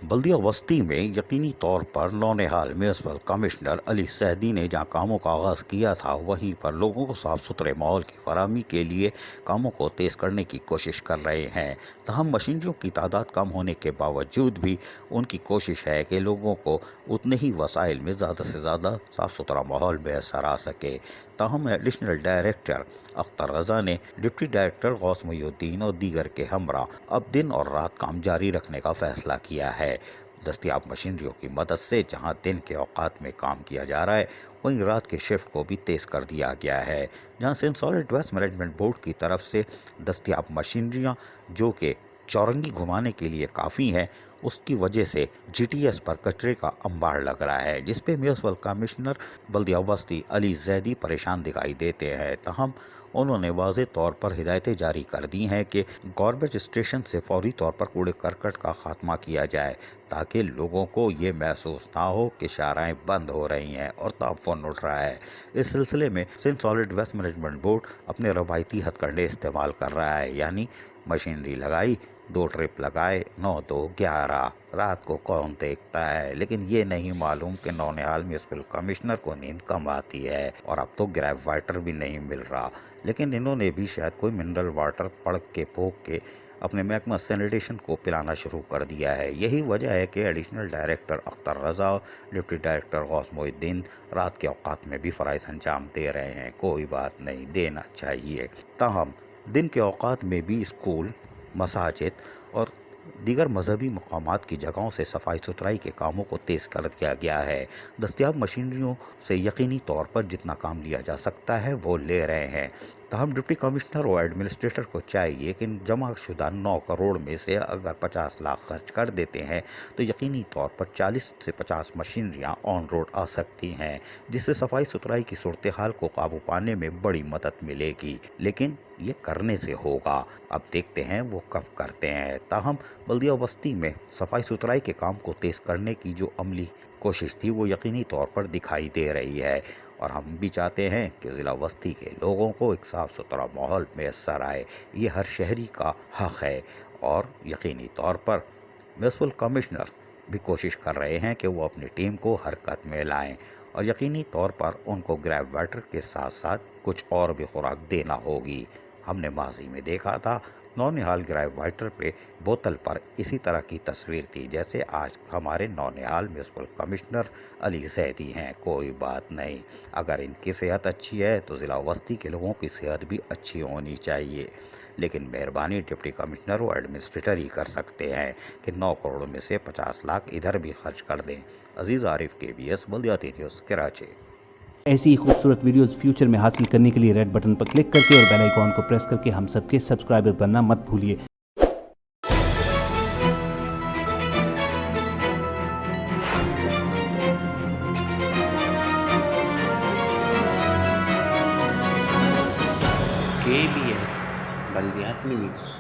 बल्दिया बस्ती में यकीनी तौर पर नौनिहाल म्यूनसिपल कमिश्नर अली सैदी ने जहां कामों का आगाज़ किया था, वहीं पर लोगों को साफ सुथरे माहौल की फराहमी के लिए कामों को तेज़ करने की कोशिश कर रहे हैं। तहम मशीनरियों की तादाद कम होने के बावजूद भी उनकी कोशिश है कि लोगों को उतने ही वसाइल में ज़्यादा से ज़्यादा साफ सुथरा माहौल मैसर आ सके। ताहम एडिशनल डायरेक्टर अख्तर रज़ा ने डिप्टी डायरेक्टर गौस मुहिउद्दीन और दीगर के हमरा अब दिन और रात काम जारी रखने का फैसला किया है। दस्तयाब मशीनरियों की मदद से जहां दिन के औकात में काम किया जा रहा है, वहीं रात के शिफ्ट को भी तेज़ कर दिया गया है। जहां Sindh solid waste management board की तरफ से दस्तयाब मशीनरियां जो कि चौरंगी घुमाने के लिए काफ़ी हैं, उसकी वजह से जीटीएस पर कचरे का अंबार लग रहा है, जिस पे म्यूनसिपल कमिश्नर बल्दिया बस्ती अली जैदी परेशान दिखाई देते हैं। तहम उन्होंने वाज़े तौर पर हिदायतें जारी कर दी हैं कि गार्बेज स्टेशन से फौरी तौर पर कूड़े करकट का खात्मा किया जाए, ताकि लोगों को ये महसूस ना हो कि शाराएं बंद हो रही हैं और ताउफ़ुन उठ रहा है। इस सिलसिले में Sindh solid waste management board अपने रवायती हथकंडे इस्तेमाल कर रहा है, यानी मशीनरी लगाई, 2 ट्रिप लगाए, 9-2-11। रात को कौन देखता है, लेकिन ये नहीं मालूम कि नौनिहाल म्यूनसिपल कमिश्नर को नींद कम आती है और अब तो ग्रेव वाटर भी नहीं मिल रहा। लेकिन इन्होंने भी शायद कोई मिनरल वाटर पड़ के पोक के अपने महकमा सैनिटेशन को पिलाना शुरू कर दिया है। यही वजह है कि एडिशनल डायरेक्टर अख्तर रज़ा और डिप्टी डायरेक्टर गौस मुहिउद्दीन रात के औकात में भी फ़राइज़ अंजाम दे रहे हैं। कोई बात नहीं, देना चाहिए। ताहम दिन के औकात में भी स्कूल, मसाजिद और दीगर मजहबी मकामात की जगहों से सफाई सुथराई के कामों को तेज़ कर दिया गया है। दस्तयाब मशीनरियों से यकीनी तौर पर जितना काम लिया जा सकता है वो ले रहे हैं। तहम डिप्टी कमिश्नर और एडमिनिस्ट्रेटर को चाहिए कि जमा शुदा 9 करोड़ में से अगर 50 लाख खर्च कर देते हैं तो यकीनी तौर पर 40 से 50 मशीनरियाँ ऑन रोड आ सकती हैं, जिससे सफाई सुथराई की सूरत हाल को काबू पाने में बड़ी मदद मिलेगी। लेकिन ये करने से होगा, अब देखते हैं वो कब करते हैं। ताहम बल्दिया बस्ती में सफाई सुथराई के काम को तेज़ करने की जो अमली कोशिश थी वो यकीनी तौर पर दिखाई दे रही है, और हम भी चाहते हैं कि ज़िला बस्ती के लोगों को एक साफ़ सुथरा माहौल मैसर आए। ये हर शहरी का हक़ है, और यकीनी तौर पर म्यूनसिपल कमिश्नर भी कोशिश कर रहे हैं कि वो अपनी टीम को हरकत में लाएं, और यकीनी तौर पर उनको ग्रेव वाटर के साथ साथ कुछ और भी खुराक देना होगी। हमने माजी में देखा था नौनिहाल ग्रेव वाटर पे बोतल पर इसी तरह की तस्वीर थी जैसे आज हमारे नौनिहाल म्यूनसिपल कमिश्नर अली जैदी हैं। कोई बात नहीं, अगर इनकी सेहत अच्छी है तो ज़िला बस्ती के लोगों की सेहत भी अच्छी होनी चाहिए। लेकिन मेहरबानी डिप्टी कमिश्नर और एडमिनिस्ट्रेटर ही कर सकते हैं कि 9 करोड़ में से 50 लाख इधर भी खर्च कर दें। अजीज़ आरिफ, KBS बल्दियाती न्यूज़, कराची। ऐसी ही खूबसूरत वीडियोस फ्यूचर में हासिल करने के लिए रेड बटन पर क्लिक करके और बेल आइकॉन को प्रेस करके हम सबके सब्सक्राइबर बनना मत भूलिए। KBS बल्दियाती न्यूज़।